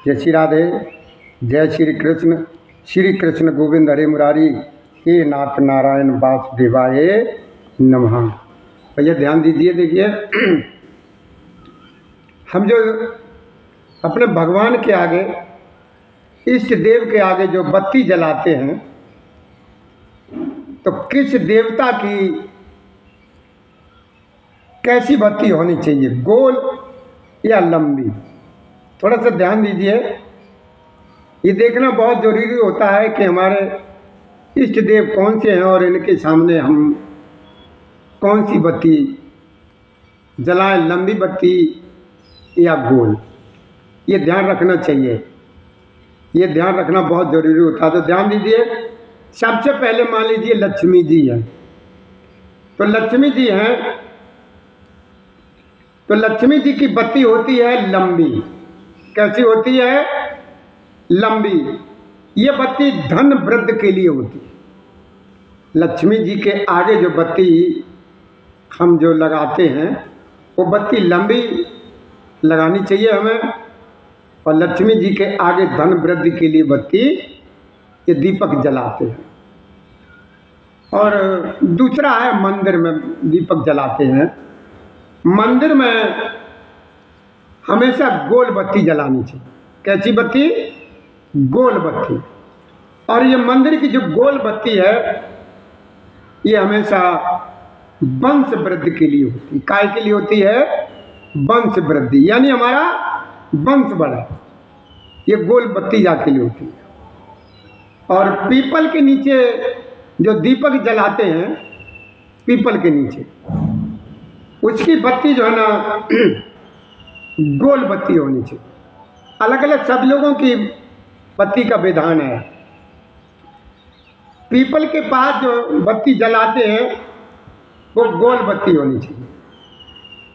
जय श्री राधे, जय श्री कृष्ण गोविंद हरे मुरारी, हे नाथ नारायण वासुदेवाय नमः। भैया ध्यान दीजिए, देखिए हम जो अपने भगवान के आगे, इष्ट देव के आगे जो बत्ती जलाते हैं, तो किस देवता की कैसी बत्ती होनी चाहिए, गोल या लंबी? थोड़ा सा ध्यान दीजिए। ये देखना बहुत जरूरी होता है कि हमारे इष्ट देव कौन से हैं और इनके सामने हम कौन सी बत्ती जलाएं, लंबी बत्ती या गोल। ये ध्यान रखना चाहिए, ये ध्यान रखना बहुत जरूरी होता है। तो ध्यान दीजिए, सबसे पहले मान लीजिए लक्ष्मी जी हैं, तो लक्ष्मी जी हैं, तो लक्ष्मी जी की बत्ती होती है लंबी। कैसी होती है? लंबी। ये बत्ती धन वृद्धि के लिए होती है। लक्ष्मी जी के आगे जो बत्ती हम जो लगाते हैं, वो बत्ती लंबी लगानी चाहिए हमें। और लक्ष्मी जी के आगे धन वृद्धि के लिए बत्ती, ये दीपक जलाते हैं। और दूसरा है मंदिर में दीपक जलाते हैं। मंदिर में हमेशा गोल बत्ती जलानी चाहिए। कैसी बत्ती? गोल बत्ती। और ये मंदिर की जो गोल बत्ती है, ये हमेशा वंश वृद्धि के लिए होती है। काय के लिए होती है? वंश वृद्धि, यानी हमारा वंश बढ़े, ये गोल बत्ती जाके लिए होती है। और पीपल के नीचे जो दीपक जलाते हैं, पीपल के नीचे, उसकी बत्ती जो है ना गोल बत्ती होनी चाहिए। अलग अलग सब लोगों की बत्ती का विधान है। पीपल के पास जो बत्ती जलाते हैं, वो गोल बत्ती होनी चाहिए।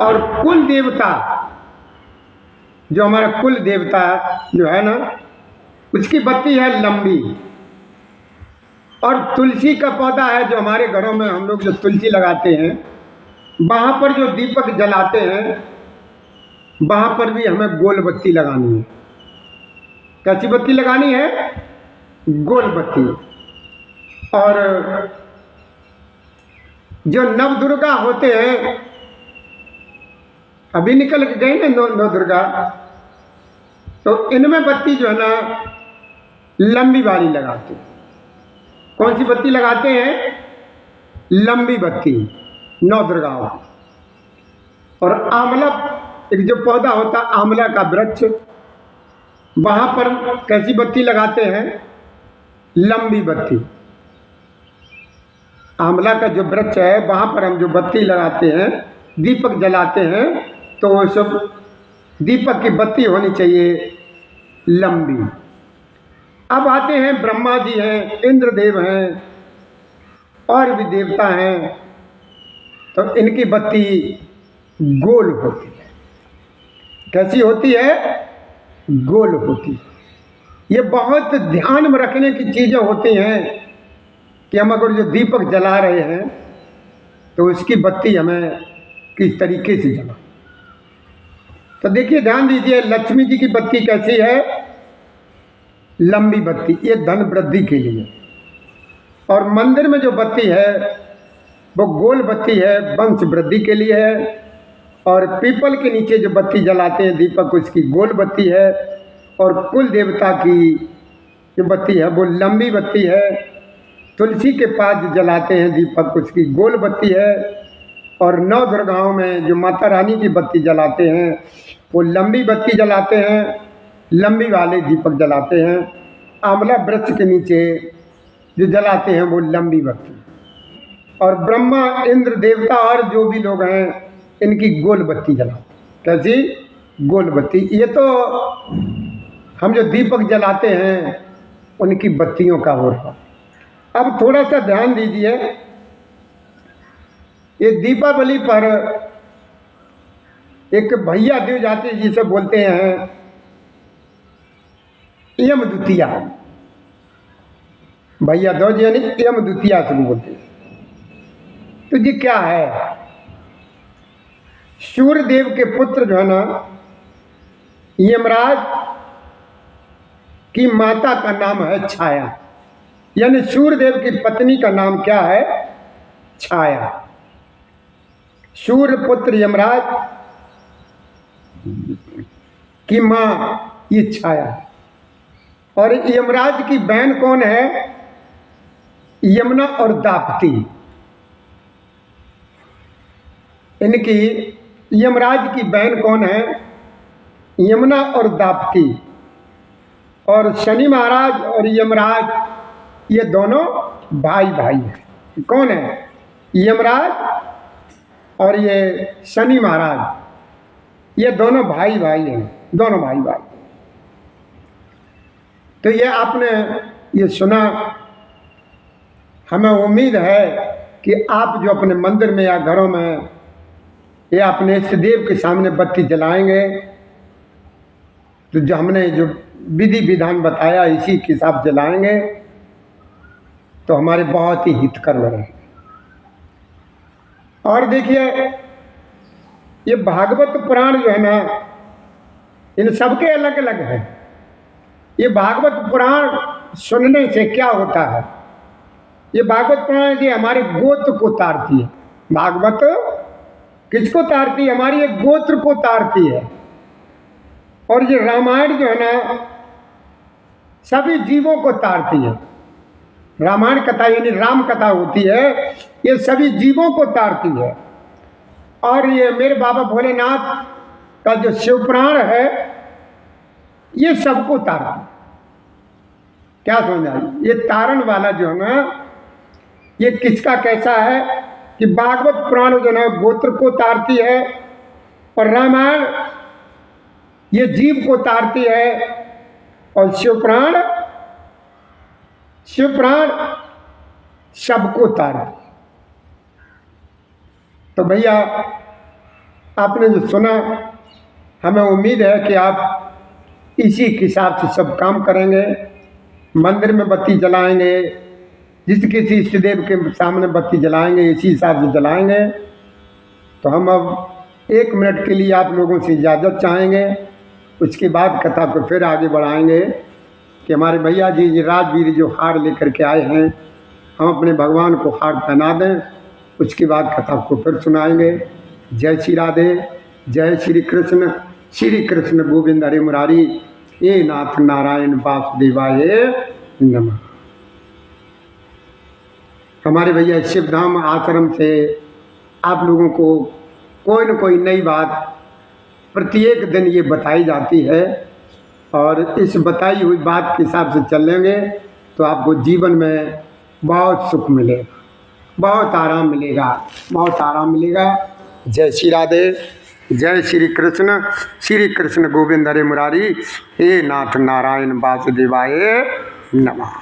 और कुल देवता, जो हमारा कुल देवता जो है ना, उसकी बत्ती है लंबी। और तुलसी का पौधा है, जो हमारे घरों में हम लोग जो तुलसी लगाते हैं, वहाँ पर जो दीपक जलाते हैं, वहाँ पर भी हमें गोल बत्ती लगानी है। कैसी बत्ती लगानी है? गोल बत्ती। और जो नव दुर्गा होते हैं, अभी निकल के गई ना नव दुर्गा, तो इनमें बत्ती जो है ना लंबी वाली लगाते हैं। कौन सी बत्ती लगाते हैं? लंबी बत्ती, नौ दुर्गाओं। और आंवला, एक जो पौधा होता है आंवला का वृक्ष, वहां पर कैसी बत्ती लगाते हैं? लंबी बत्ती। आंवला का जो वृक्ष है, वहां पर हम जो बत्ती लगाते हैं, दीपक जलाते हैं, तो वो सब दीपक की बत्ती होनी चाहिए लंबी। अब आते हैं ब्रह्मा जी हैं, इंद्रदेव हैं, और भी देवता हैं, तो इनकी बत्ती गोल होती है। कैसी होती है? गोल होती है। ये बहुत ध्यान में रखने की चीजें होती हैं कि हम अगर जो दीपक जला रहे हैं, तो उसकी बत्ती हमें किस तरीके से जला। तो देखिए, ध्यान दीजिए, लक्ष्मी जी की बत्ती कैसी है? लंबी बत्ती, ये धन वृद्धि के लिए। और मंदिर में जो बत्ती है, वो गोल बत्ती है, वंश वृद्धि के लिए है। और पीपल के नीचे जो बत्ती जलाते हैं दीपक, उसकी गोल बत्ती है। और कुल देवता की जो बत्ती है, वो लंबी बत्ती है। तुलसी के पास जो जलाते हैं दीपक, उसकी गोल बत्ती है। और नौ दुर्गाओं में जो माता रानी की बत्ती जलाते हैं, वो लंबी बत्ती जलाते हैं, लंबी वाले दीपक जलाते हैं। आंवला वृक्ष के नीचे जो जलाते हैं, वो लंबी बत्ती। और ब्रह्मा, इंद्र, देवता और जो भी लोग हैं, इनकी गोल बत्ती जलाते। कैसी? गोल बत्ती। ये तो हम जो दीपक जलाते हैं, उनकी बत्तियों का हो रहा। अब थोड़ा सा ध्यान दीजिए, ये दीपावली पर एक भैया दी जाती है, जिसे बोलते हैं यम द्वितीया। भैया दो जी, यानी यम द्वितीया से बोलते हैं। तो ये क्या है? सूर्य देव के पुत्र जो है ना, यमराज, की माता का नाम है छाया, यानी सूर्यदेव की पत्नी का नाम क्या है? छाया। सूर्य पुत्र यमराज की मां ये छाया। और यमराज की बहन कौन है? यमुना और दाप्ती। इनकी यमराज की बहन कौन है? यमुना और दाप्ती। और शनि महाराज और यमराज ये दोनों भाई भाई हैं। कौन है? यमराज और ये शनि महाराज, ये दोनों भाई भाई हैं, दोनों भाई भाई। तो ये आपने ये सुना। हमें उम्मीद है कि आप जो अपने मंदिर में या घरों में या अपने इष्ट देव के सामने बत्ती जलाएंगे तो जो हमने जो विधि विधान बताया इसी के हिसाब जलाएंगे तो हमारे बहुत ही हितकर रहेंगे। और देखिए ये भागवत पुराण जो है ना, इन सबके अलग अलग है। ये भागवत पुराण सुनने से क्या होता है? ये भागवत पुराण ये हमारे गोत्र को तारती है। भागवत किसको तारती है? हमारी एक गोत्र को तारती है। और ये रामायण जो है ना सभी जीवों को तारती है। रामायण कथा यानी राम कथा होती है, ये सभी जीवों को तारती है। और ये मेरे बाबा भोलेनाथ का जो शिवपुराण है ये सबको तारती है। क्या समझा? ये तारण वाला जो है ना ये किसका कैसा है कि भागवत पुराण जो है गोत्र को तारती है और रामायण ये जीव को तारती है और शिवपुराण सबको तारती है। तो भैया आपने जो सुना, हमें उम्मीद है कि आप इसी के हिसाब से सब काम करेंगे। मंदिर में बत्ती जलाएंगे, जिस किसी इष्ट देव के सामने बत्ती जलाएंगे इसी हिसाब से जलाएंगे। तो हम अब 1 मिनट के लिए आप लोगों से इजाज़त चाहेंगे, उसके बाद कथा को फिर आगे बढ़ाएंगे कि हमारे भैया जी राजवीर जो हार लेकर के आए हैं हम अपने भगवान को हार पहना दें, उसके बाद कथा को फिर सुनाएंगे। जय श्री राधे, जय श्री कृष्ण गोविंद हरे मुरारी, हे नाथ नारायण वासुदेवाय नमः। हमारे भैया शिवधाम आश्रम से आप लोगों को कोई न कोई नई बात प्रत्येक दिन ये बताई जाती है और इस बताई हुई बात के हिसाब से चलेंगे तो आपको जीवन में बहुत सुख मिलेगा, बहुत आराम मिलेगा, बहुत आराम मिलेगा। जय श्री राधे, जय श्री कृष्ण गोविंद हरे मुरारी, हे नाथ नारायण वासुदेवाय नमः।